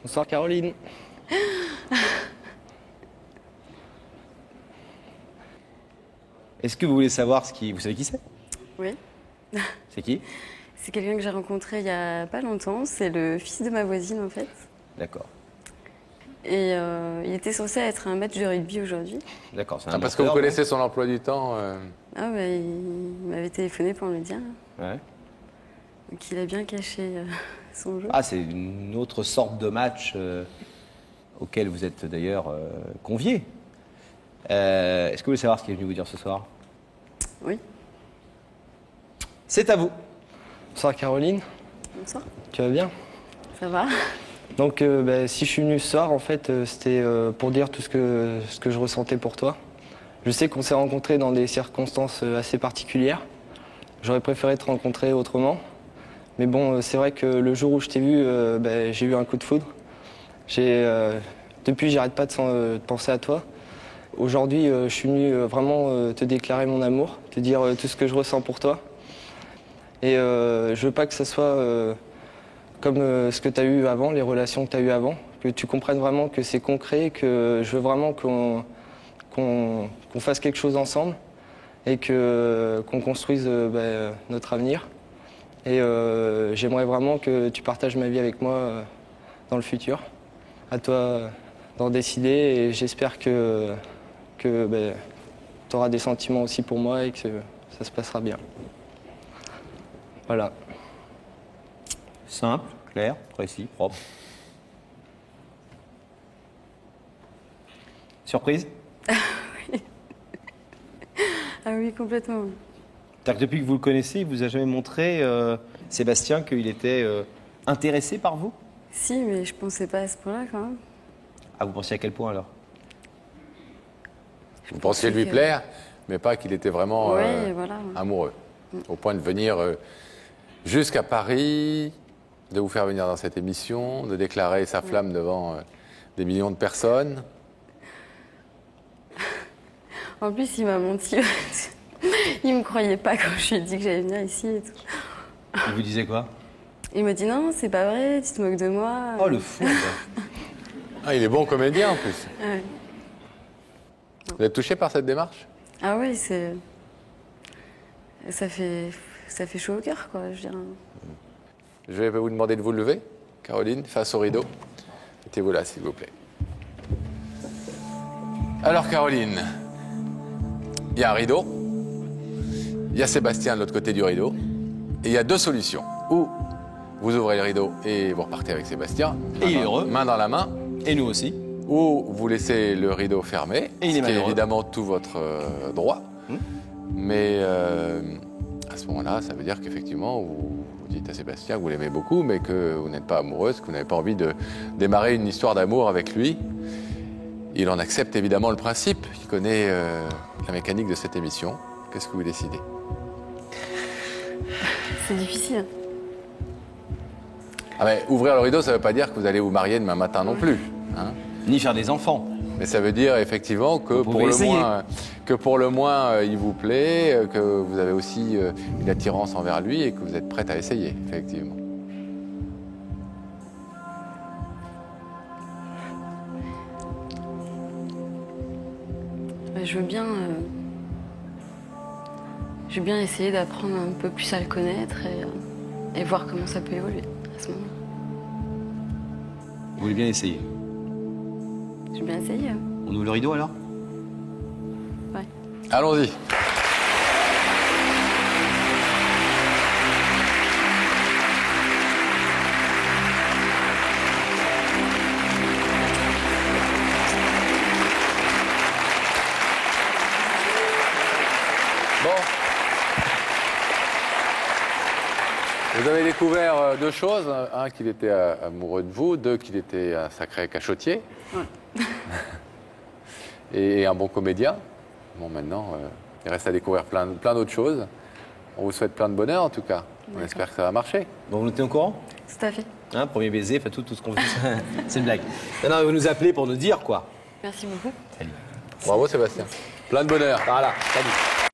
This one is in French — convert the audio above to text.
Bonsoir Caroline. Est-ce que vous voulez savoir ce qui... Vous savez qui c'est? Oui. C'est qui? C'est quelqu'un que j'ai rencontré il y a pas longtemps. C'est le fils de ma voisine en fait. D'accord. Et il était censé être un match de rugby aujourd'hui. D'accord, c'est un Parce que vous connaissez son emploi du temps. Ah bah, il m'avait téléphoné pour me le dire. Ouais. Donc il a bien caché son jeu. Ah, c'est une autre sorte de match auquel vous êtes d'ailleurs convié. Est-ce que vous voulez savoir ce qu'il est venu vous dire ce soir? Oui. C'est à vous. Bonsoir Caroline. Bonsoir. Tu vas bien? Ça va? Donc si je suis venu ce soir, en fait, c'était pour dire tout ce que je ressentais pour toi. Je sais qu'on s'est rencontrés dans des circonstances assez particulières. J'aurais préféré te rencontrer autrement. Mais bon, c'est vrai que le jour où je t'ai vu, j'ai eu un coup de foudre. Depuis, j'arrête pas de penser à toi. Aujourd'hui, je suis venu vraiment te déclarer mon amour, te dire tout ce que je ressens pour toi. Et je veux pas que ce soit comme ce que tu as eu avant, les relations que tu as eues avant, que tu comprennes vraiment que c'est concret, que je veux vraiment qu'on fasse quelque chose ensemble et qu'on construise notre avenir. Et j'aimerais vraiment que tu partages ma vie avec moi dans le futur. À toi d'en décider et j'espère que tu auras des sentiments aussi pour moi et que ça se passera bien. Voilà. Simple, clair, précis, propre. Surprise? Ah oui, complètement. C'est-à-dire que depuis que vous le connaissez, il vous a jamais montré, Sébastien, qu'il était intéressé par vous? Si, mais je pensais pas à ce point-là quand même. Ah, vous pensiez à quel point alors? Vous pensiez lui plaire, mais pas qu'il était vraiment voilà. amoureux. Au point de venir jusqu'à Paris, de vous faire venir dans cette émission, de déclarer sa flamme devant des millions de personnes. En plus, il m'a menti. Il me croyait pas quand je lui ai dit que j'allais venir ici et tout. Il vous disait quoi? Il m'a dit non, c'est pas vrai, tu te moques de moi. Oh, le fou, quoi. Ah, il est bon comédien en plus. Ouais. Vous êtes touché par cette démarche? Ah oui, ça fait chaud au cœur, quoi. Je veux dire. Je vais vous demander de vous lever, Caroline, face au rideau. Mettez-vous là, s'il vous plaît. Alors, Caroline, il y a un rideau, il y a Sébastien de l'autre côté du rideau, et il y a deux solutions. Ou vous ouvrez le rideau et vous repartez avec Sébastien, Et il est heureux. main dans la main, Et nous aussi. ou vous laissez le rideau fermé, Et il est ce qui est malheureux. évidemment tout votre droit. Mais à ce moment-là, ça veut dire qu'effectivement, vous dites à Sébastien que vous l'aimez beaucoup, mais que vous n'êtes pas amoureuse, que vous n'avez pas envie de démarrer une histoire d'amour avec lui. Il en accepte évidemment le principe, il connaît la mécanique de cette émission. Qu'est-ce que vous décidez? C'est difficile. Ah mais ouvrir le rideau, ça ne veut pas dire que vous allez vous marier demain matin non plus. Hein, Ni faire des enfants. mais ça veut dire effectivement que Vous pouvez essayer. pour le moins il vous plaît, que vous avez aussi une attirance envers lui et que vous êtes prête à essayer, effectivement. Je veux bien essayer d'apprendre un peu plus à le connaître et voir comment ça peut évoluer à ce moment-là. Vous voulez bien essayer? Je veux bien essayer. On ouvre le rideau alors? Ouais. Allons-y. Bon. Vous avez découvert deux choses. Un, qu'il était amoureux de vous. Deux, qu'il était un sacré cachotier. Ouais. Et un bon comédien. Bon, maintenant, il reste à découvrir plein d'autres choses. On vous souhaite plein de bonheur, en tout cas. On espère que ça va marcher. Bon, vous êtes au courant? Tout à fait. Hein, premier baiser, enfin tout ce qu'on fait. C'est une blague. Non, vous nous appelez pour nous dire quoi? Merci beaucoup. Salut. Bravo, Sébastien. Plein de bonheur. Voilà, salut.